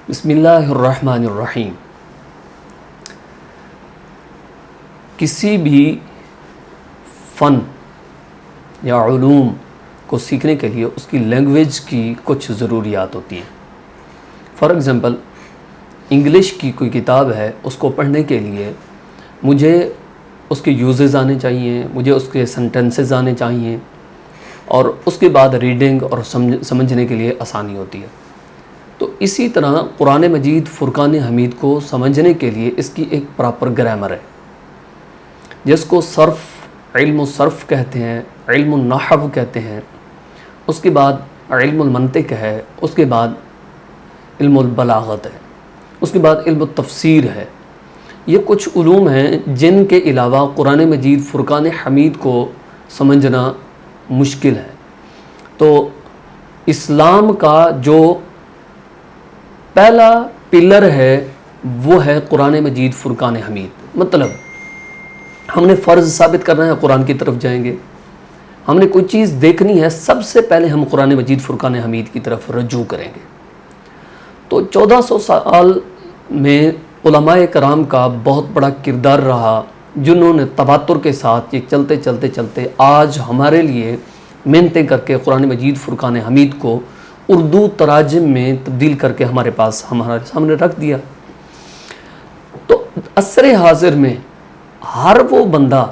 بسم اللہ الرحمن الرحیم۔ کسی بھی فن یا علوم کو سیکھنے کے لیے اس کی لینگویج کی کچھ ضروریات ہوتی ہیں۔ فار ایگزامپل انگلش کی کوئی کتاب ہے، اس کو پڑھنے کے لیے مجھے اس کے یوزز آنے چاہیے، مجھے اس کے سنٹینسز آنے چاہیے، اور اس کے بعد ریڈنگ اور سمجھنے کے لیے آسانی ہوتی ہے۔ تو اسی طرح قرآن مجید فرقان حمید کو سمجھنے کے لیے اس کی ایک پراپر گرامر ہے، جس کو علم الصرف کہتے ہیں، علم النحو کہتے ہیں، اس کے بعد علم المنطق ہے، اس کے بعد علم البلاغت ہے، اس کے بعد علم التفسیر ہے۔ یہ کچھ علوم ہیں جن کے علاوہ قرآن مجید فرقان حمید کو سمجھنا مشکل ہے۔ تو اسلام کا جو پہلا پلر ہے وہ ہے قرآن مجید فرقان حمید۔ مطلب ہم نے فرض ثابت کرنا ہے، قرآن کی طرف جائیں گے۔ ہم نے کوئی چیز دیکھنی ہے، سب سے پہلے ہم قرآن مجید فرقان حمید کی طرف رجوع کریں گے۔ تو 1400 سال میں علماء کرام کا بہت بڑا کردار رہا، جنہوں نے تواتر کے ساتھ یہ چلتے چلتے چلتے آج ہمارے لیے محنتیں کر کے قرآن مجید فرقان حمید کو اردو تراجم میں تبدیل کر کے ہمارے پاس ہمارے سامنے رکھ دیا۔ تو عصر حاضر میں ہر وہ بندہ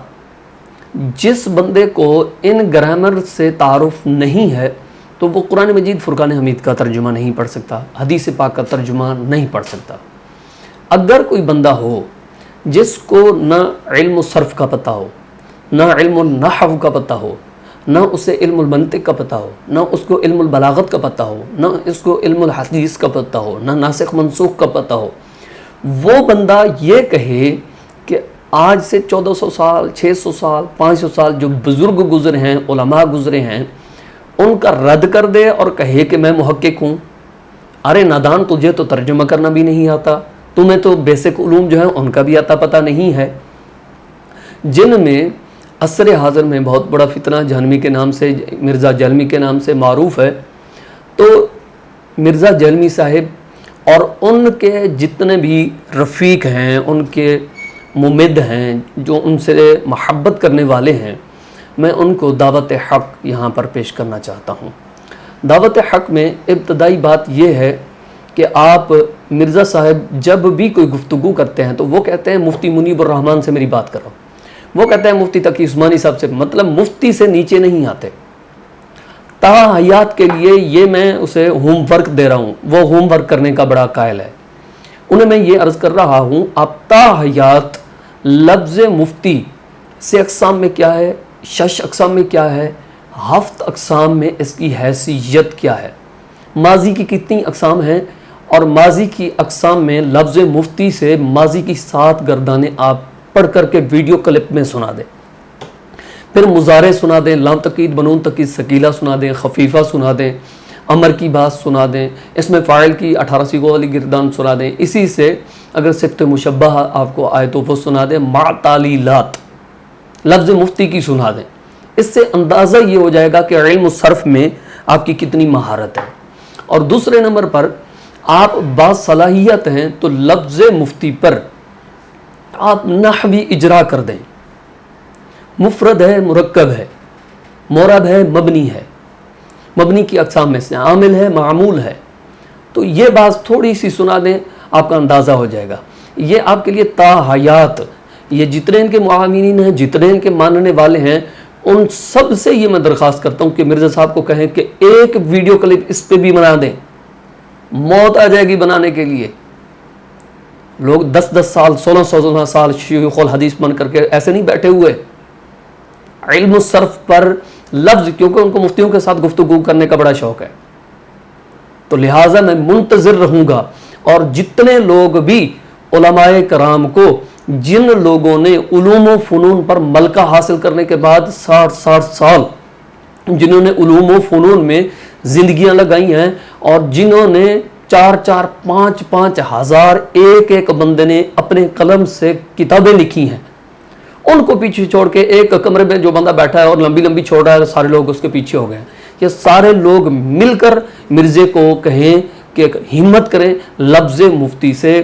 جس بندے کو ان گرامر سے تعارف نہیں ہے، تو وہ قرآن مجید فرقان حمید کا ترجمہ نہیں پڑھ سکتا، حدیث پاک کا ترجمہ نہیں پڑھ سکتا۔ اگر کوئی بندہ ہو جس کو نہ علم الصرف کا پتہ ہو، نہ علم النحو کا پتہ ہو، نہ اسے علم المنطق کا پتہ ہو، نہ اس کو علم البلاغت کا پتہ ہو، نہ اس کو علم الحدیث کا پتہ ہو، نہ ناسخ منسوخ کا پتہ ہو، وہ بندہ یہ کہے کہ آج سے 1400 سال، 600 سال، 500 سال جو بزرگ گزرے ہیں، علماء گزرے ہیں، ان کا رد کر دے اور کہے کہ میں محقق ہوں۔ ارے نادان، تجھے تو ترجمہ کرنا بھی نہیں آتا، تمہیں تو بیسک علوم جو ہیں ان کا بھی آتا پتہ نہیں ہے۔ جن میں عصر حاضر میں بہت بڑا فتنہ جہنمی کے نام سے، مرزا جہلمی کے نام سے معروف ہے۔ تو مرزا جہلمی صاحب اور ان کے جتنے بھی رفیق ہیں، ان کے ممد ہیں، جو ان سے محبت کرنے والے ہیں، میں ان کو دعوت حق یہاں پر پیش کرنا چاہتا ہوں۔ دعوت حق میں ابتدائی بات یہ ہے کہ آپ مرزا صاحب جب بھی کوئی گفتگو کرتے ہیں تو وہ کہتے ہیں مفتی منیب الرحمن سے میری بات کرو، وہ کہتے ہیں مفتی تقی عثمانی صاحب سے، مطلب مفتی سے نیچے نہیں آتے۔ تا حیات کے لیے یہ میں اسے ہوم ورک دے رہا ہوں، وہ ہوم ورک کرنے کا بڑا قائل ہے۔ انہیں میں یہ عرض کر رہا ہوں، آپ تا حیات لفظ مفتی سے اقسام میں کیا ہے، 6 اقسام میں کیا ہے، 7 اقسام میں اس کی حیثیت کیا ہے، ماضی کی کتنی اقسام ہیں، اور ماضی کی اقسام میں لفظ مفتی سے ماضی کی 7 گردانیں آپ پڑھ کر کے ویڈیو کلپ میں سنا دیں، پھر مضارع سنا دیں، لام تقید بنون تقید ثقیلہ سنا دیں، خفیفہ سنا دیں، امر کی بات سنا دیں، اس میں فاعل کی 18 صیغوں والی گردان سنا دیں، اسی سے اگر صفت مشبہ آپ کو آئے تو وہ سنا دیں، مع تعلیلات لفظ مفتی کی سنا دیں۔ اس سے اندازہ یہ ہو جائے گا کہ علم الصرف میں آپ کی کتنی مہارت ہے۔ اور دوسرے نمبر پر آپ باصلاحیت ہیں تو لفظ مفتی پر آپ نحوی اجرا کر دیں، مفرد ہے، مرکب ہے، معرب ہے، مبنی ہے، مبنی کی اقسام میں سے عامل ہے، معمول ہے، تو یہ بات تھوڑی سی سنا دیں، آپ کا اندازہ ہو جائے گا۔ یہ آپ کے لیے تا حیات، یہ جتنے ان کے معاونین ہیں، جتنے ان کے ماننے والے ہیں، ان سب سے یہ میں درخواست کرتا ہوں کہ مرزا صاحب کو کہیں کہ ایک ویڈیو کلپ اس پہ بھی بنا دیں، موت آ جائے گی بنانے کے لیے۔ لوگ 10 سال، 16 سال شیوخ الحدیث بن کر کے ایسے نہیں بیٹھے ہوئے، علم الصرف پر لفظ، کیونکہ ان کو مفتیوں کے ساتھ گفتگو کرنے کا بڑا شوق ہے، تو لہٰذا میں منتظر رہوں گا۔ اور جتنے لوگ بھی علماء کرام کو، جن لوگوں نے علوم و فنون پر ملکہ حاصل کرنے کے بعد 60 سال جنہوں نے علوم و فنون میں زندگیاں لگائی ہیں، اور جنہوں نے 4 5 ہزار ایک بندے نے اپنے قلم سے کتابیں لکھی ہیں، ان کو پیچھے چھوڑ کے ایک کمرے میں جو بندہ بیٹھا ہے اور لمبی لمبی چھوڑ رہا ہے، سارے لوگ اس کے پیچھے ہو گئے ہیں۔ یہ سارے لوگ مل کر مرزے کو کہیں کہ ہمت کریں لفظ مفتی سے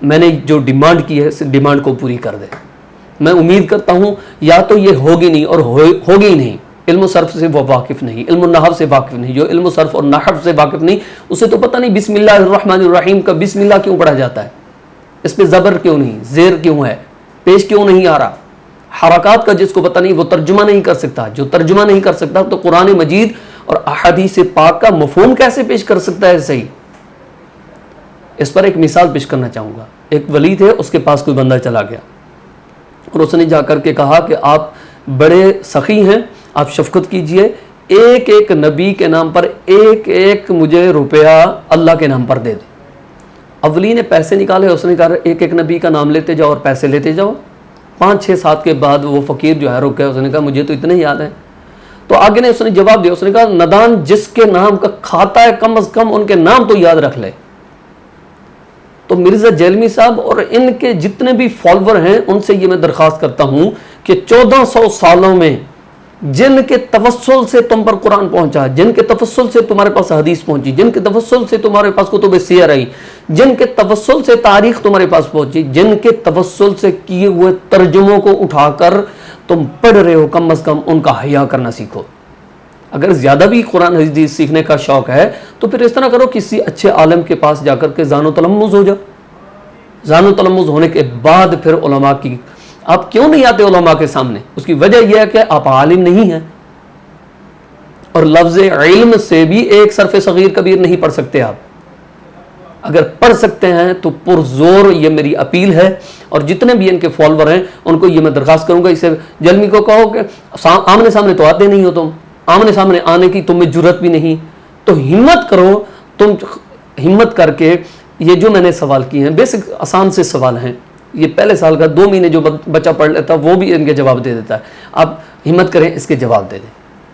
میں نے جو ڈیمانڈ کی ہے اس ڈیمانڈ کو پوری کر دیں. میں امید کرتا ہوں یا تو یہ ہوگی نہیں اور ہوگی ہی نہیں. علم و صرف سے وہ واقف نہیں, علم و نحو سے واقف نہیں. جو علم و صرف اور نحو سے واقف نہیں اسے تو پتہ نہیں بسم اللہ الرحمن الرحیم کا بسم اللہ کیوں پڑھا جاتا ہے, اس پہ زبر کیوں نہیں, زیر کیوں ہے, پیش کیوں نہیں آ رہا. حرکات کا جس کو پتہ نہیں وہ ترجمہ نہیں کر سکتا. جو ترجمہ نہیں کر سکتا تو قرآن مجید اور احادیث پاک کا مفہوم کیسے پیش کر سکتا ہے صحیح. اس پر ایک مثال پیش کرنا چاہوں گا. ایک ولی تھے, اس کے پاس کوئی بندہ چلا گیا اور اس نے جا کر کے کہا کہ آپ بڑے سخی ہیں, آپ شفقت کیجئے, ایک ایک نبی کے نام پر ایک ایک مجھے روپیہ اللہ کے نام پر دے دیں. اولی نے پیسے نکالے, اس نے کہا ایک ایک نبی کا نام لیتے جاؤ اور پیسے لیتے جاؤ. 5-6 سات کے بعد وہ فقیر جو ہے رک گیا, اس نے کہا مجھے تو اتنے ہی یاد ہیں. تو آگے نے اس نے جواب دیا, اس نے کہا ندان جس کے نام کا کھاتا ہے کم از کم ان کے نام تو یاد رکھ لے. تو مرزا جیلمی صاحب اور ان کے جتنے بھی فالوور ہیں ان سے یہ میں درخواست کرتا ہوں کہ 1400 سالوں میں جن کے توسل سے تم پر قرآن پہنچا, جن کے توسل سے تمہارے پاس حدیث پہنچی, جن کے توسل سے تمہارے پاس کتب سیر آئی, جن کے توسل سے تاریخ تمہارے پاس پہنچی, جن کے توسل سے کیے ہوئے ترجموں کو اٹھا کر تم پڑھ رہے ہو, کم از کم ان کا حیا کرنا سیکھو. اگر زیادہ بھی قرآن حدیث سیکھنے کا شوق ہے تو پھر اس طرح کرو, کسی اچھے عالم کے پاس جا کر کے زان و تلمذ ہو جاؤ. زان و تلمذ ہونے کے بعد پھر علماء کی, آپ کیوں نہیں آتے علماء کے سامنے؟ اس کی وجہ یہ ہے کہ آپ عالم نہیں ہیں, اور لفظ علم سے بھی ایک صرف صغیر کبیر نہیں پڑھ سکتے آپ. اگر پڑھ سکتے ہیں تو پرزور یہ میری اپیل ہے, اور جتنے بھی ان کے فالوور ہیں ان کو یہ میں درخواست کروں گا, اسے جلمی کو کہو کہ آمنے سامنے تو آتے نہیں ہو تم, آمنے سامنے آنے کی تم میں جرت بھی نہیں, تو ہمت کرو. تم ہمت کر کے یہ جو میں نے سوال کیے ہیں بیسک آسان سے سوال ہیں, یہ پہلے سال کا 2 مہینے جو بچہ پڑھ لیتا وہ بھی ان کے جواب دے دیتا ہے. آپ ہمت کریں اس کے جواب دے دیں.